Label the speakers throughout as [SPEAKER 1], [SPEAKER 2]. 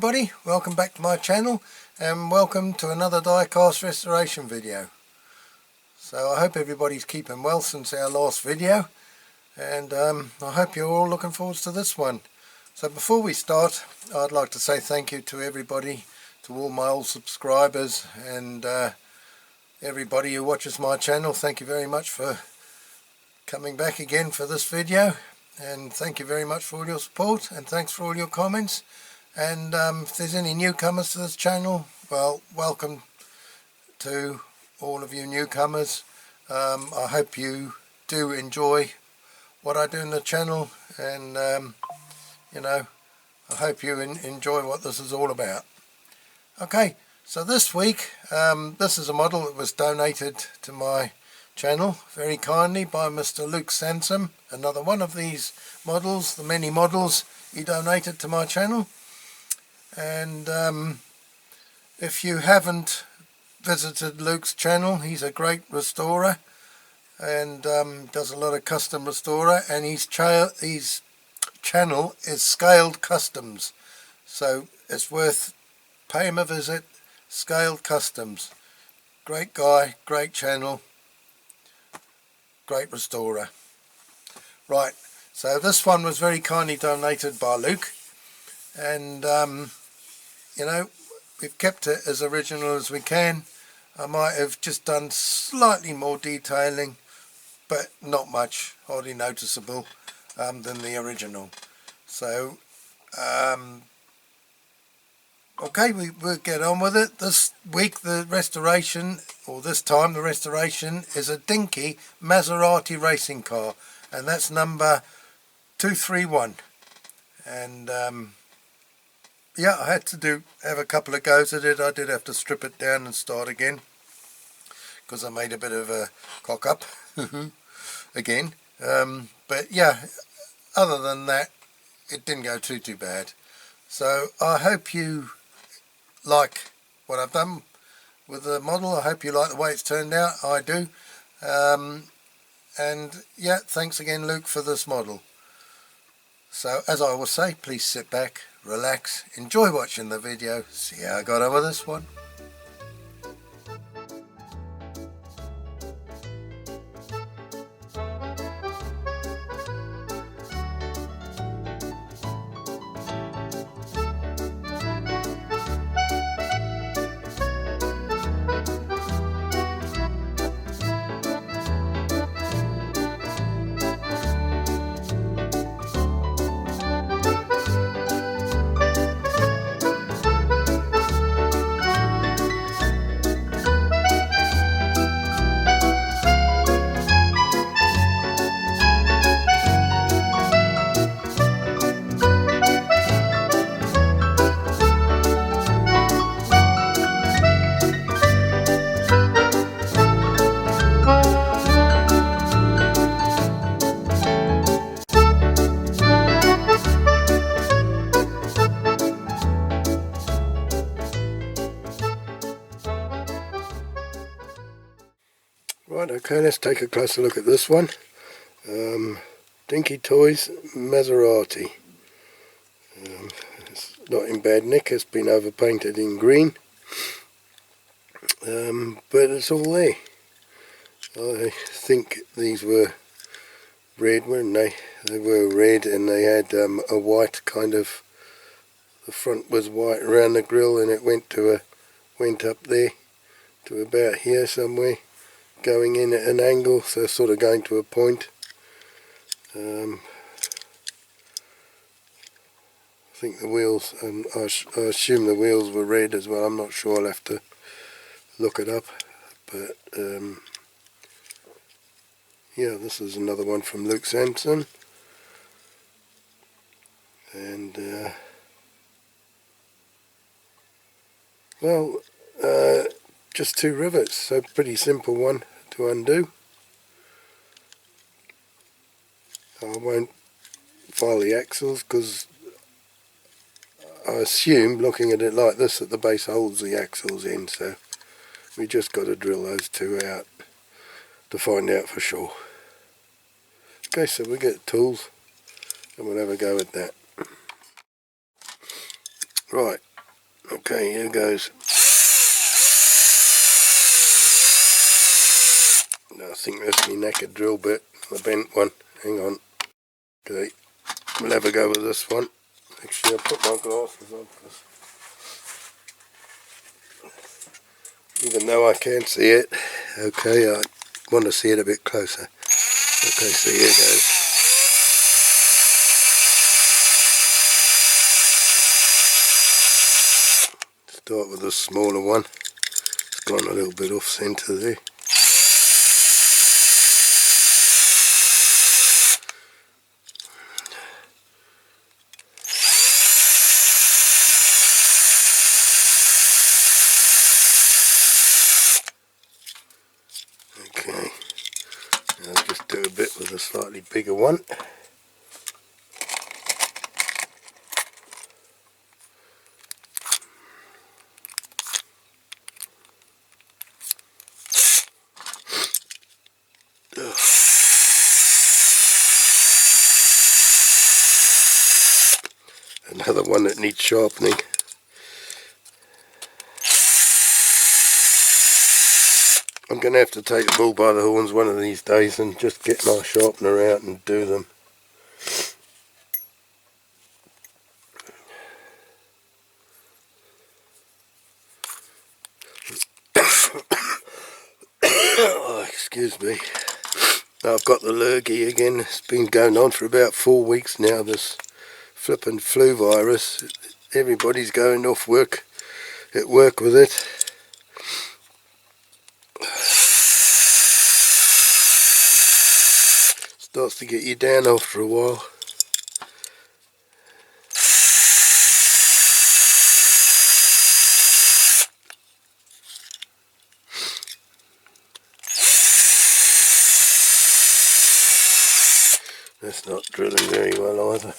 [SPEAKER 1] everybody, welcome back to my channel and welcome to another die-cast restoration video. So I hope everybody's keeping well since our last video, and I hope you're all looking forward to this one. So before we start, I'd like to say thank you to everybody, to all my old subscribers and everybody who watches my channel. Thank you very much for coming back again for this video, and thank you very much for all your support, and thanks for all your comments. And if there's any newcomers to this channel, well, welcome to all of you newcomers. I hope you do enjoy what I do in the channel, and you know, I hope you enjoy what this is all about. Okay, so this week, this is a model that was donated to my channel very kindly by Mr. Luke Sansom. Another one of these models, the many models he donated to my channel. And if you haven't visited Luke's channel, he's a great restorer and does a lot of custom restorer, and his channel is Scaled Customs, so it's worth pay him a visit. Scaled Customs, great guy, great channel, great restorer. Right, so this one was very kindly donated by Luke, and you know, we've kept it as original as we can. I might have just done slightly more detailing, but not much, hardly noticeable, than the original. So okay, we'll get on with it. This week the restoration, or this time the restoration, is a Dinky Maserati racing car, and that's number 231. And yeah, I had to have a couple of goes at it. I did have to strip it down and start again, because I made a bit of a cock up again. But yeah, other than that, it didn't go too bad. So I hope you like what I've done with the model. I hope you like the way it's turned out. I do. And yeah, thanks again, Luke, for this model. So as I always say, please sit back, relax, enjoy watching the video, see how I got on with this one. Right, okay, let's take a closer look at this one. Dinky Toys Maserati. It's not in bad nick, it's been overpainted in green. But it's all there. I think these were red, weren't they? They were red, and they had a white kind of, the front was white around the grille, and it went up there to about here somewhere, going in at an angle, so sort of going to a point. I think the wheels, I assume the wheels were red as well. I'm not sure, I'll have to look it up. But yeah, this is another one from Luke Sansom, and well, just 2 rivets, so pretty simple one to undo. I won't file the axles, because I assume, looking at it like this, that the base holds the axles in, so we just got to drill those 2 out to find out for sure. Okay, so we get tools and we'll have a go at that. Right, Okay, here goes. I think that's my knackered drill bit, the bent one. Hang on. Okay, we'll have a go with this one. Actually, I'll put my glasses on, even though I can't see it. Okay, I want to see it a bit closer. Okay, so here goes. Start with the smaller one. It's gone a little bit off centre there. Okay, I'll just do a bit with a slightly bigger one. Another one that needs sharpening. I'm going to have to take the bull by the horns one of these days and just get my sharpener out and do them. Oh, excuse me. I've got the lurgy again. It's been going on for about 4 weeks now, this flippin' flu virus. Everybody's going off work at work with it. Starts to get you down after a while. That's not drilling very well either.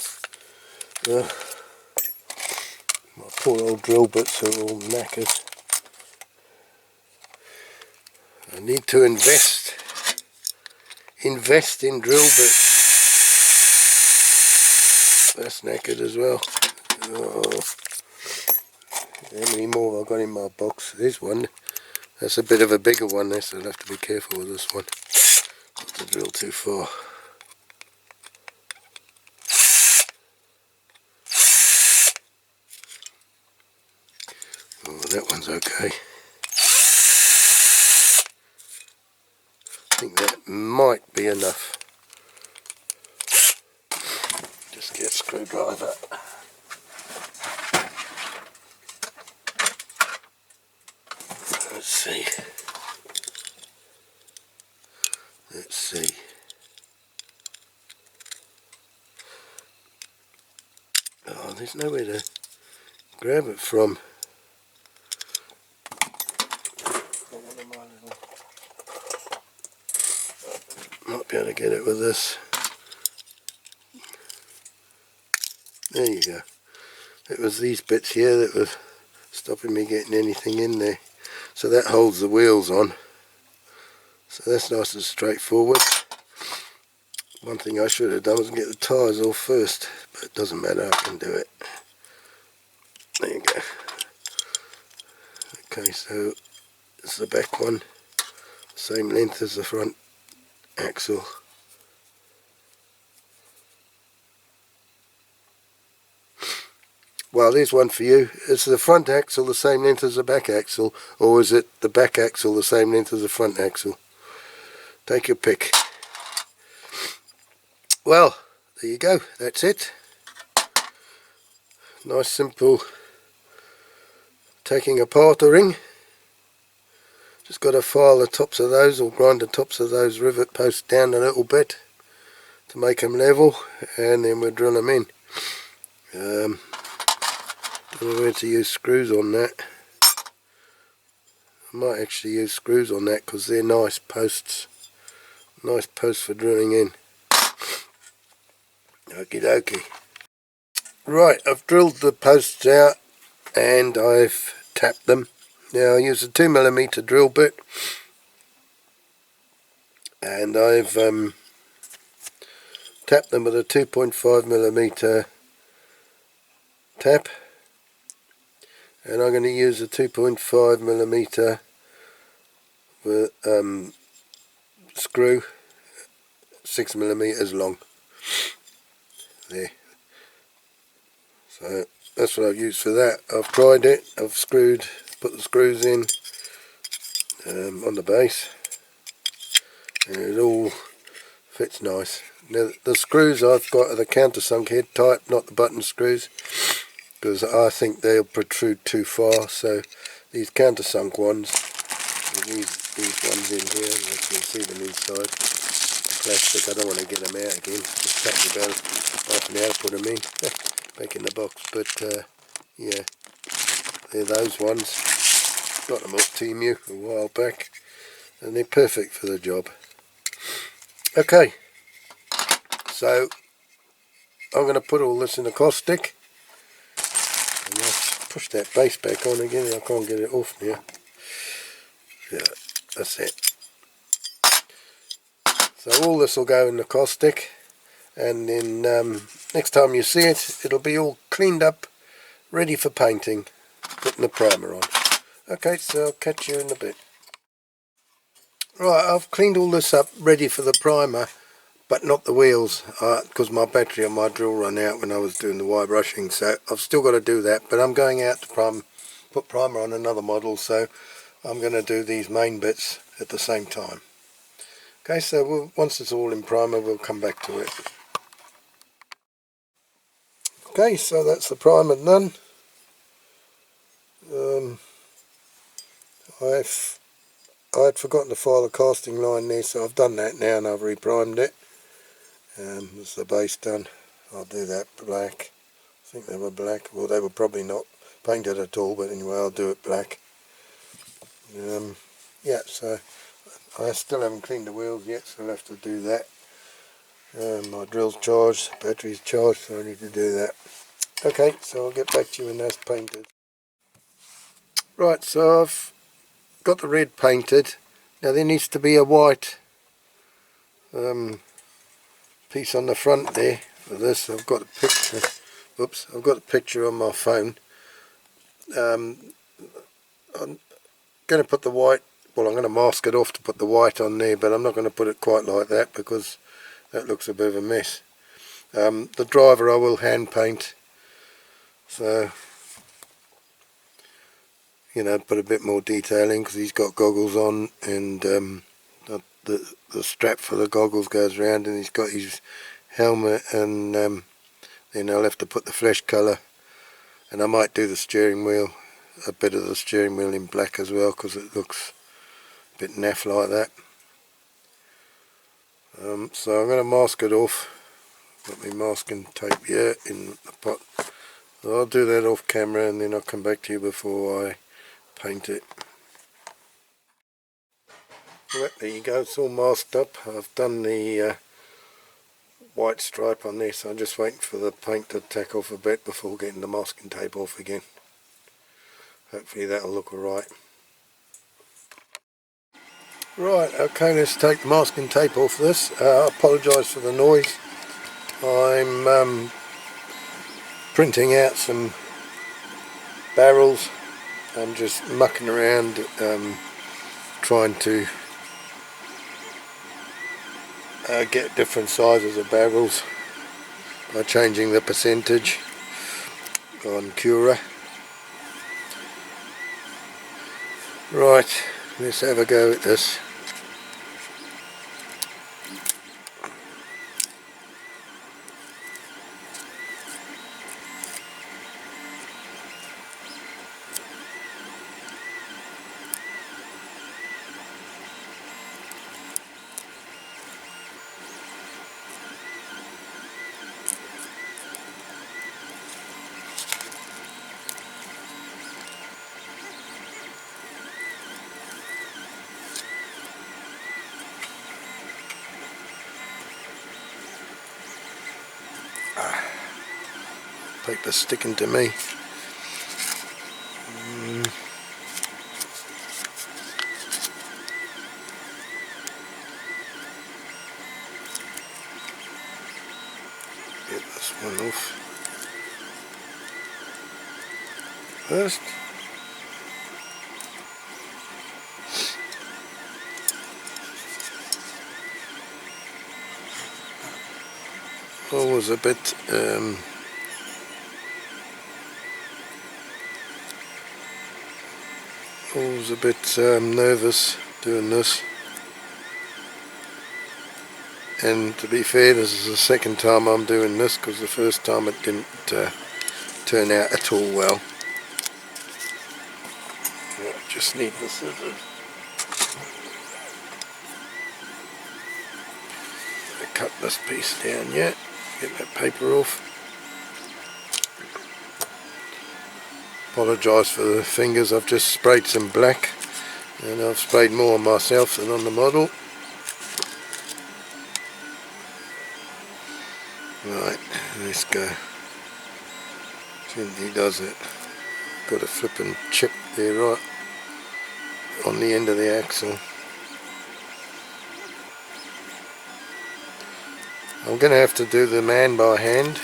[SPEAKER 1] My poor old drill bits are all knackered. I need to invest in drill bits. That's knackered as well. Oh. How many more have I got in my box? There's one. That's a bit of a bigger one there, so I'll have to be careful with this one. Not to drill too far. Oh, that one's okay. I think that might be enough. Just get a screwdriver. Let's see. Let's see. Oh, there's nowhere to grab it from. Might be able to get it with this. There you go. It was these bits here that were stopping me getting anything in there. So that holds the wheels on. So that's nice and straightforward. One thing I should have done was get the tyres off first, but it doesn't matter, I can do it. There you go. Okay, so it's the back one, same length as the front axle. Well, there's one for you. Is the front axle the same length as the back axle, or is it the back axle the same length as the front axle? Take your pick. Well, there you go, that's it. Nice simple taking apart a ring. Just got to file the tops of those, or grind the tops of those rivet posts down a little bit to make them level, and then we'll drill them in. Don't know where to use screws on that. I might actually use screws on that because they're nice posts. Nice posts for drilling in. Okie dokie. Right, I've drilled the posts out and I've tapped them. Now I use a 2mm drill bit, and I've tapped them with a 2.5mm tap, and I'm going to use a 2.5mm with screw, 6mm long. There. So that's what I've used for that. I've tried it, I've put the screws in on the base, and it all fits nice. Now the screws I've got are the countersunk head type, not the button screws, because I think they'll protrude too far. So these countersunk ones, these ones in here, you can see them inside the plastic. I don't want to get them out again. Just take me about half an hour to put them in back in the box. But yeah, they're those ones. Got them off Temu a while back, and they're perfect for the job. Okay, so I'm going to put all this in the caustic, and I'll push that base back on again. I can't get it off now. Yeah, that's it. So all this will go in the caustic, and then next time you see it, it'll be all cleaned up, ready for painting, putting the primer on. Okay, so I'll catch you in a bit. Right, I've cleaned all this up, ready for the primer, but not the wheels, because my battery on my drill ran out when I was doing the wire brushing, so I've still got to do that. But I'm going out to put primer on another model, so I'm going to do these main bits at the same time. Okay, so once it's all in primer, we'll come back to it. Okay, so that's the primer done. I'd forgotten to file the casting line there, so I've done that now and I've reprimed it. That's the base done. I'll do that black. I think they were black. Well, they were probably not painted at all, but anyway, I'll do it black. Yeah, so I still haven't cleaned the wheels yet, so I'll have to do that. My drill's charged, battery's charged, so I need to do that. Okay, so I'll get back to you when that's painted. Right, so I've got the red painted. Now there needs to be a white piece on the front there for this. I've got a picture. Oops, I've got a picture on my phone. I'm going to put the white, well, I'm going to mask it off to put the white on there, but I'm not going to put it quite like that because that looks a bit of a mess. The driver I will hand paint, so you know, put a bit more detail in because he's got goggles on, and the strap for the goggles goes around, and he's got his helmet, and then I'll have to put the flesh colour, and I might do the steering wheel, a bit of the steering wheel in black as well, because it looks a bit naff like that. So I'm going to mask it off. Got my masking tape here in the pot. So I'll do that off camera, and then I'll come back to you before I paint it. Right, there you go, it's all masked up. I've done the white stripe on there, so I'm just waiting for the paint to tack off a bit before getting the masking tape off again. Hopefully that'll look alright. Right, okay, let's take the masking tape off this. I apologise for the noise. I'm printing out some barrels. I'm just mucking around trying to get different sizes of barrels by changing the percentage on Cura. Right, let's have a go at this. Paper's sticking to me. Get this one off first. I was a bit nervous doing this, and to be fair, this is the second time I'm doing this, because the first time it didn't turn out at all well. Yeah, just need the scissors. Cut this piece down, yeah, get that paper off. Apologise for the fingers, I've just sprayed some black, and I've sprayed more on myself than on the model. Right, let's go. Gently does it. Got a flipping chip there right on the end of the axle. I'm going to have to do the man by hand.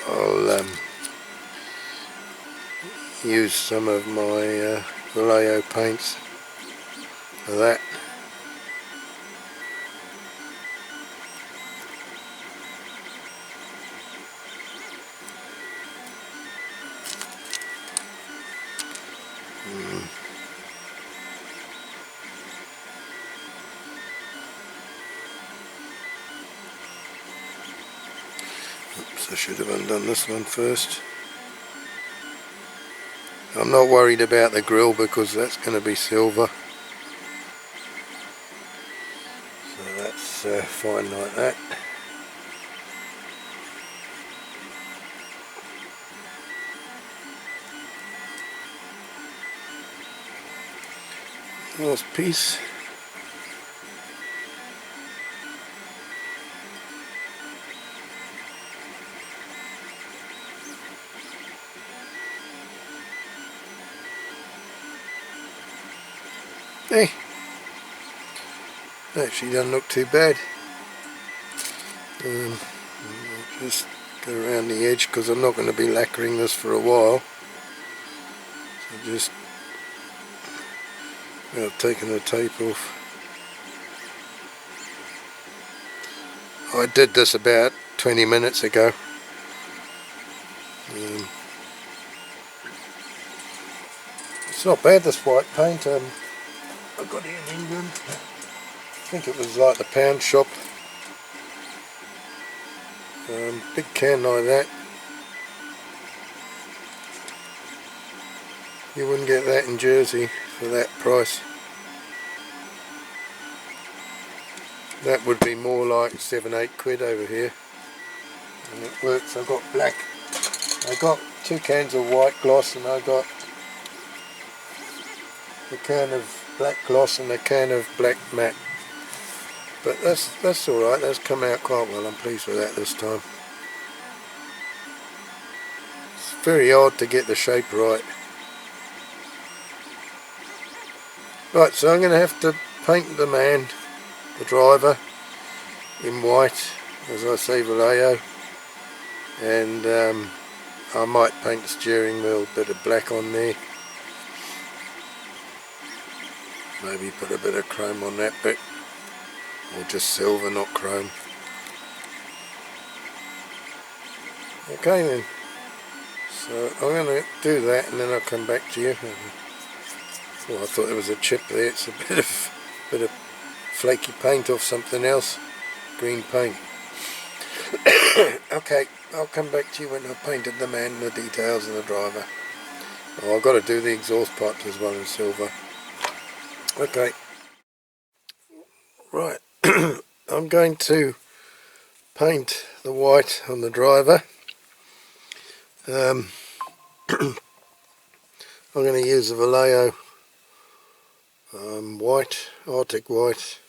[SPEAKER 1] I'll use some of my Vallejo paints for that. Oops, I should have undone this one first. I'm not worried about the grille because that's going to be silver. So that's fine like that. Last piece. Hey, actually doesn't look too bad. I'll just go around the edge because I'm not going to be lacquering this for a while. So just, I've taken the tape off. I did this about 20 minutes ago. It's not bad, this white paint. I got it in England. I think it was like the pound shop. Big can like that. You wouldn't get that in Jersey for that price. That would be more like 7-8 quid over here. And it works. I've got black. I got 2 cans of white gloss, and I got a can of black gloss and a can of black matte. But that's alright, that's come out quite well. I'm pleased with that this time. It's very hard to get the shape right. Right, so I'm going to have to paint the man, the driver, in white, as I say, Vallejo, and I might paint the steering wheel a bit of black on there. Maybe put a bit of chrome on that bit, or just silver, not chrome. Okay then, so I'm going to do that and then I'll come back to you. Oh, I thought there was a chip there. It's a bit of flaky paint off something else, green paint. Okay, I'll come back to you when I've painted the man and the details and the driver. Oh, I've got to do the exhaust pipes as well in silver. Okay, right. I'm going to paint the white on the driver. I'm going to use a Vallejo white, Arctic white,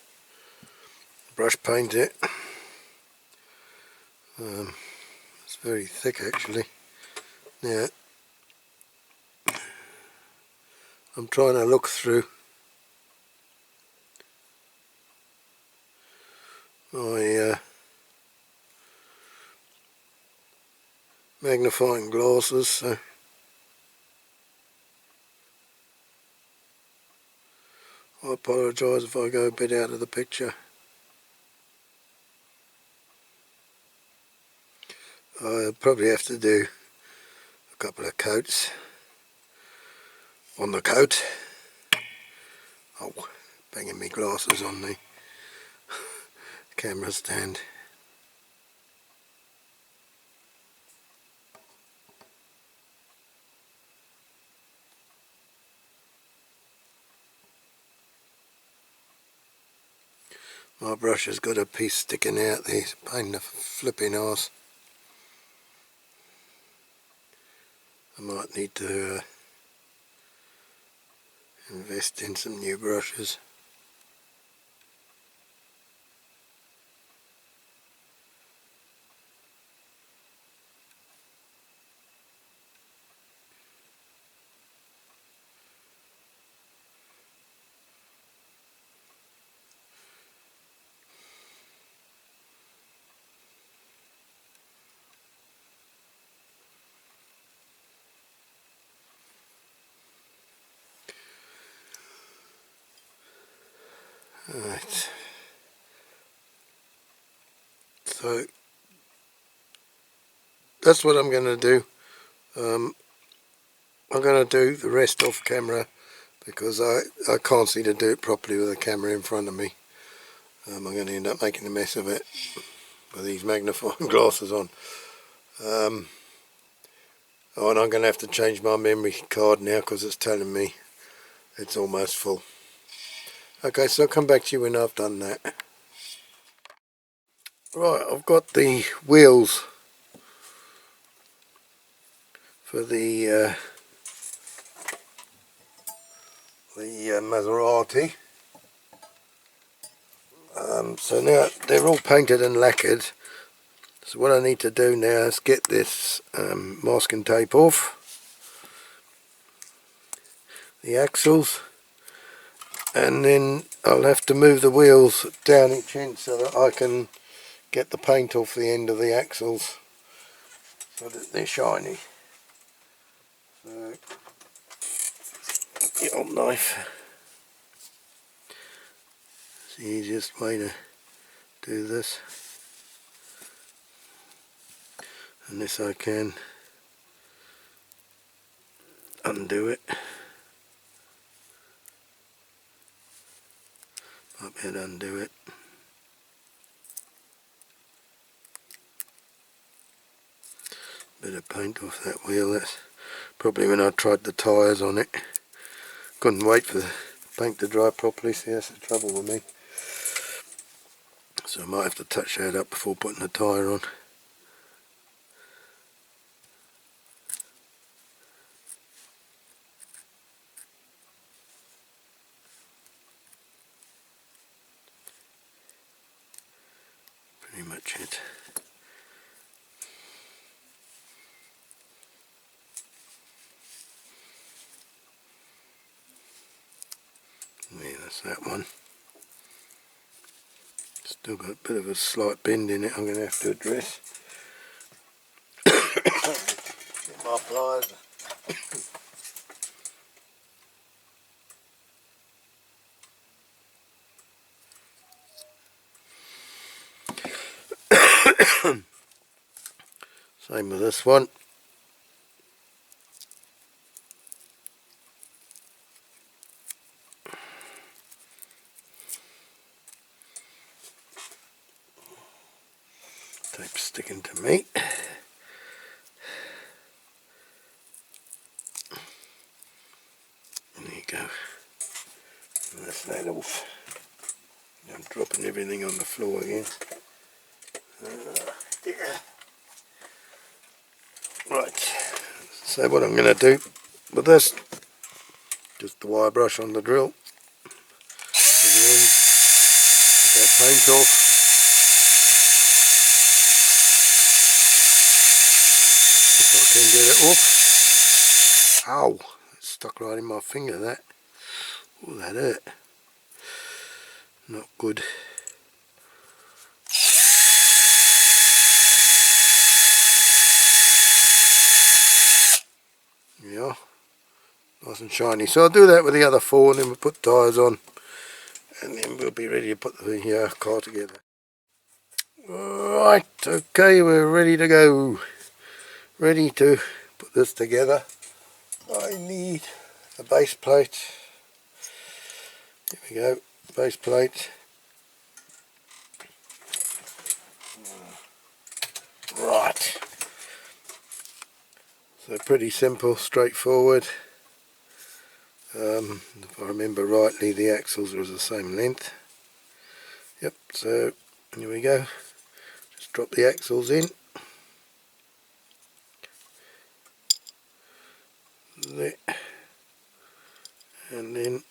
[SPEAKER 1] brush paint it. It's very thick actually. Now I'm trying to look through my magnifying glasses, so I apologise if I go a bit out of the picture. I'll probably have to do a couple of coats on the coat. Oh, banging me glasses on the camera stand. My brush has got a piece sticking out there, it's a pain in the flipping arse. I might need to invest in some new brushes. Right, so that's what I'm going to do. I'm going to do the rest off camera because I can't seem to do it properly with the camera in front of me. I'm going to end up making a mess of it with these magnifying glasses on. Oh, and I'm going to have to change my memory card now because it's telling me it's almost full. Okay, so I'll come back to you when I've done that. Right, I've got the wheels for the Maserati. So now they're all painted and lacquered. So what I need to do now is get this masking tape off the axles, and then I'll have to move the wheels down each inch so that I can get the paint off the end of the axles so that they're shiny. So, the old knife. It's the easiest way to do this, unless I can undo it. Might be able to undo it. Bit of paint off that wheel. That's probably when I tried the tyres on it. Couldn't wait for the paint to dry properly, see, that's the trouble with me. So I might have to touch that up before putting the tyre on. Pretty much it. Yeah, that's that one. Still got a bit of a slight bend in it I'm going to have to address. Get my pliers. Same with this one. Tape sticking to me. There you go. And that's that off. I'm dropping everything on the floor again. Yeah. Right. So what I'm going to do with this, just the wire brush on the drill. To the end. Get that paint off. If I can get it off. Ow! It's stuck right in my finger, that. Oh, that hurt. Not good. Yeah, nice and shiny. So I'll do that with the other four and then we'll put tyres on and then we'll be ready to put the car together. Right, okay, we're ready to go. Ready to put this together. I need a base plate. Here we go, base plate. Right. So pretty simple, straightforward. If I remember rightly, the axles are the same length. Yep, so here we go. Just drop the axles in. There. And then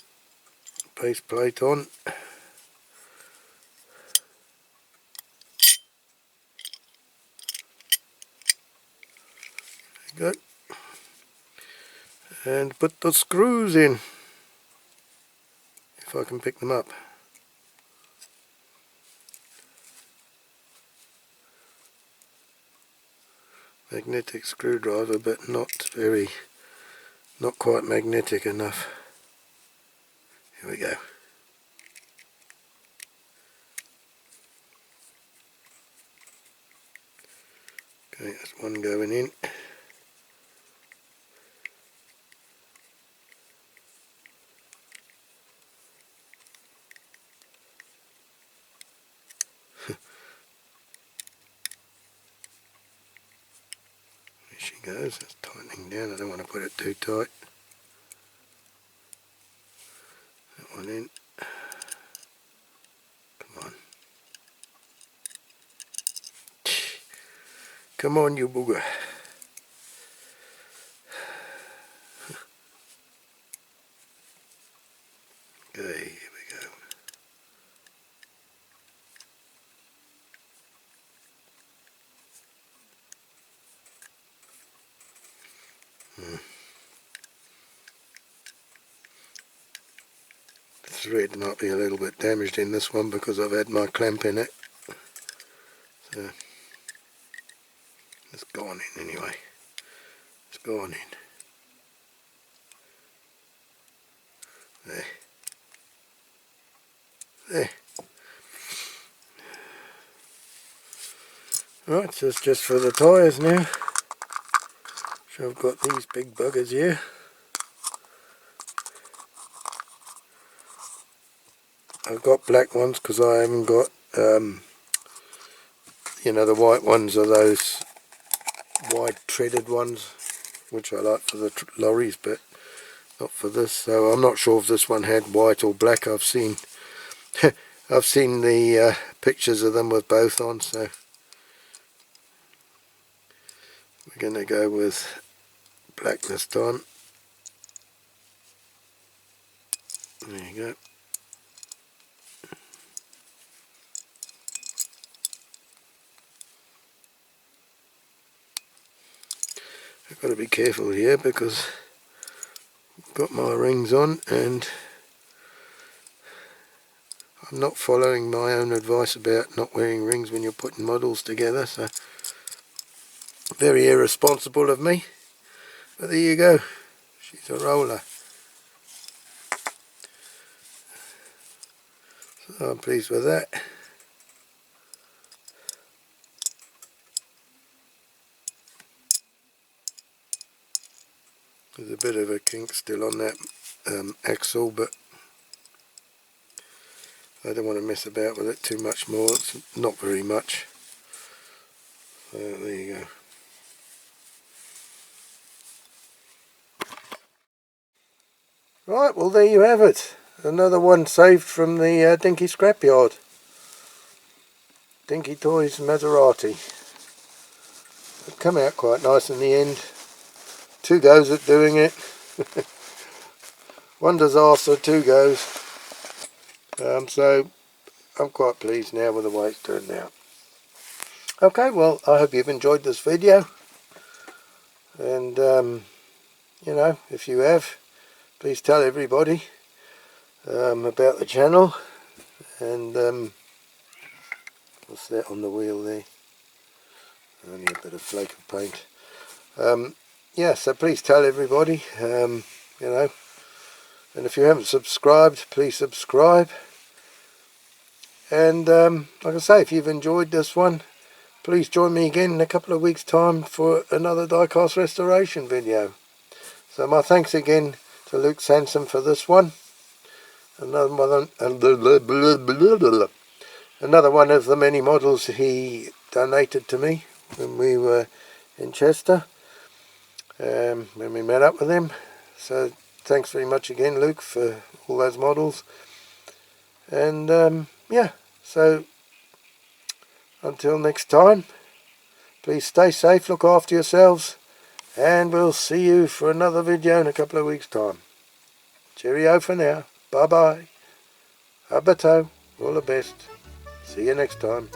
[SPEAKER 1] base plate on. There you go. And put the screws in, if I can pick them up. Magnetic screwdriver, but not quite magnetic enough. Here we go. Okay, that's one going in. There she goes, that's tightening down. I don't want to put it too tight. That one in. Come on. Come on, you booger. Okay, here we go. The thread might be a little bit damaged in this one because I've had my clamp in it. So it's gone in anyway. It's gone in. There. There. Right, so it's just for the tyres now. So I've got these big buggers here. I've got black ones because I haven't got, you know, the white ones are those wide treaded ones, which I like for the lorries, but not for this. So I'm not sure if this one had white or black. I've seen I've seen the pictures of them with both on, so we're going to go with black this time. There you go. I've got to be careful here because I've got my rings on and I'm not following my own advice about not wearing rings when you're putting models together, so very irresponsible of me. But there you go, she's a roller. So I'm pleased with that. There's a bit of a kink still on that axle, but I don't want to mess about with it too much more. It's not very much. So there you go. Right, well there you have it. Another one saved from the Dinky scrapyard. Dinky Toys Maserati. It come out quite nice in the end. 2 goes at doing it. 1 disaster, 2 goes. So I'm quite pleased now with the way it's turned out. Okay, well I hope you've enjoyed this video. And you know, if you have, please tell everybody about the channel. And what's that on the wheel there? Only a bit of flake of paint. Yeah, so please tell everybody, you know, and if you haven't subscribed, please subscribe. And like I say, if you've enjoyed this one, please join me again in a couple of weeks' time for another die-cast restoration video. So my thanks again to Luke Sansom for this one. Another one of the many models he donated to me when we were in Chester, when we met up with him. So thanks very much again, Luke, for all those models. And yeah, so until next time, please stay safe, look after yourselves, and we'll see you for another video in a couple of weeks' time. Cheerio for now. Bye-bye. Abato. All the best. See you next time.